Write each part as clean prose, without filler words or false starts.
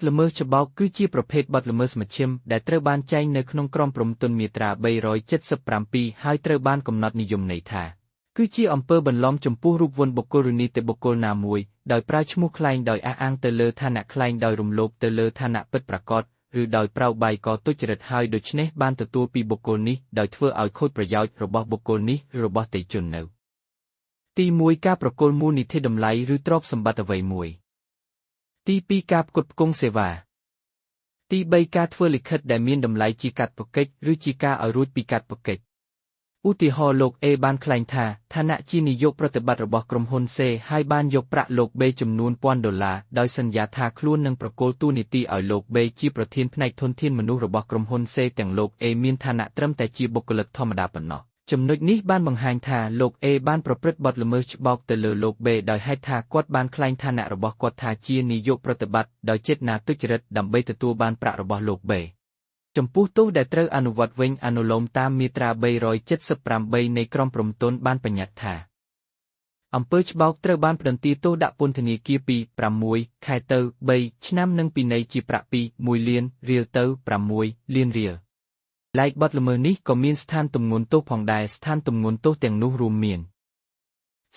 ល្មើសច្បោកគឺជាប្រភេទបទល្មើសមធ្យមដែលត្រូវបានចែងនៅក្នុងក្រមព្រហ្មទណ្ឌមាត្រា377ហើយត្រូវបានកំណត់និយមន័យថាគឺជាអំពើបន្លំចំពោះរូបវន្តបុគ្គលឬនីតិបុគ្គលណាមួយដោយប្រើឈ្មោះក្លែងដោយអះអាងទៅលើឋានៈក្លែងដោយរំលោភទៅលើឋានៈពិតប្រាកដឬដោយប្រោសបែយកទុច្ចរិតហើយដូច្នេះបានទទួលពីបុគ្គលនេះដោយធ្វើឲ្យខូចប្រយោជន៍របស់បុគ្គលនេះឬរបស់តេជននៅទី1ការប្រគល់មូលនិធិតម្លៃឬទ្រព្យសម្បត្តិអ្វីមួយទី2ការផ្គត់ផ្គង់សេវាទី3ការធ្វើលិខិតដែលមានតម្លៃជាកាតព្វកិច្ចឬជាការឲ្យរួចពីកាតព្វកិច្ចឧទាហរណ៍លោក A បានក្លែងថាឋានៈជានាយកប្រតិបត្តិរបស់ក្រុមហ៊ុន C ហើយបានយកប្រាក់លោក B ចំនួន$1000ដោយសន្យាថាខ្លួននឹងប្រគល់តួនាទីឲ្យលោក B ជាប្រធានផ្នែកធនធានមនុស្សរបស់ក្រុមហ៊ុន C ទាំងលោក A មានឋានៈត្រឹមតែជាបុគ្គលិកធម្មតាប៉ុណ្ណោះចំណុចនេះបានបង្ហាញថាលោក A បានប្រព្រឹត្តបទល្មើសច្បោកទៅលើលោក B ដោយហេតុថាគាត់បានក្លែងឋានៈរបស់គាត់ថាជានាយកប្រតិបត្តិដោយចេតនាទុច្ចរិតដើម្បីទទួលបានប្រាក់របស់លោក B ចំពោះទោសដែលត្រូវអនុវត្តវិញអនុលោមតាមមាត្រា378នៃក្រមព្រហ្មទណ្ឌបានបញ្ញត្តិថាអំពើច្បោកត្រូវបានផ្តន្ទាទោសដាក់ពន្ធនាគារពី6 ខែទៅ3 ឆ្នាំនិងពិន័យជាប្រាក់ពី1 លានរៀលទៅ6 លានរៀលឡែកបទល្មើសនេះក៏មានស្ថានទម្ងន់ទោសផងដែរស្ថានទម្ងន់ទោសទាំងនោះរួមមាន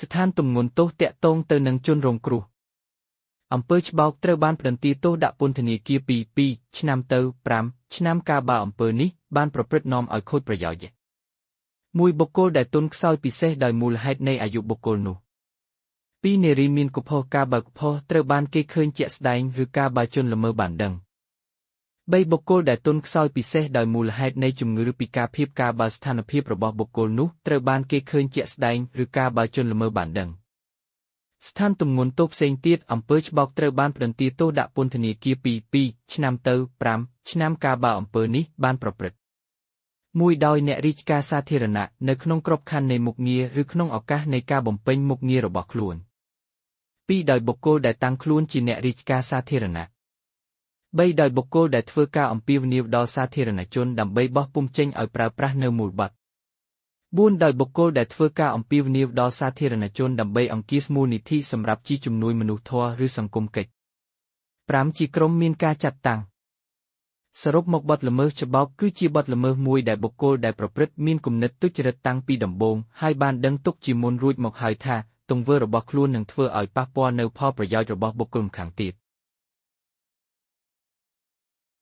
ស្ថានទម្ងន់ទោសតាក់ទងទៅនឹងជនរងគ្រោះអំពើច្បោកត្រូវបានផ្តន្ទាទោសដាក់ពន្ធនាគារពី2 ឆ្នាំទៅ5 ឆ្នាំកាលបើអំពើនេះបានប្រព្រឹត្តនាំឲ្យខូចប្រយោជន៍មួយបុគ្គលដែលទន់ខ្សោយពិសេសដោយមូលហេតុនៃអាយុបុគ្គលនោះ2នារីមានកុផុសការបើកុផុសត្រូវបានគេឃើញជាក់ស្ដែងឬការបើជនល្មើសបានដឹង3បុគ្គលដែលទន់ខ្សោយពិសេសដោយមូលហេតុនៃជំងឺឬពិការភាពការបើស្ថានភាពរបស់បុគ្គលនោះត្រូវបានគេឃើញជាក់ស្ដែងឬការបើជនល្មើសបានដឹងស្ថានទម្ងន់ទោសផ្សេងទៀតអំពើច្បោកត្រូវបានផ្តន្ទាទោសដាក់ពន្ធនាគារពី2 ឆ្នាំទៅ5 ឆ្នាំកាលបើអំពើនេះបានប្រព្រឹត្ត1ដោយអ្នករាជការសាធារណៈនៅក្នុងក្របខ័ណ្ឌនៃមុខងារឬក្នុងឱកាសនៃការបំពេញមុខងាររបស់ខ្លួន2ដោយបុគ្គលដែលតាំងខ្លួនជាអ្នករាជការសាធារណៈ3ដោយបុគ្គលដែលធ្វើការអំពាវនាវដល់សាធារណជនដើម្បីបោះពុម្ពចេញឲ្យប្រើប្រាស់នៅមូលបត្រ4ដោយបុគ្គលដែលធ្វើការអំពាវនាវដល់សាធារណជនដើម្បីអង្គាសមូលនិធិសម្រាប់ជាជំនួយមនុស្សធម៌ឬសង្គមកិច្ច5ជាក្រុមមានការចាត់តាំងសរុបមកបទល្មើសច្បោកគឺជាបទល្មើសមួយដែលបុគ្គលដែលប្រព្រឹត្តមានគំនិតទុច្ចរិតតាំងពីដំបូងហើយបានដឹងទុកជាមុនរួចមកហើយថាទង្វើរបស់ខ្លួននឹងធ្វើឲ្យប៉ះពាល់នៅផលប្រយោជន៍របស់បុគ្គលម្ខាងទៀត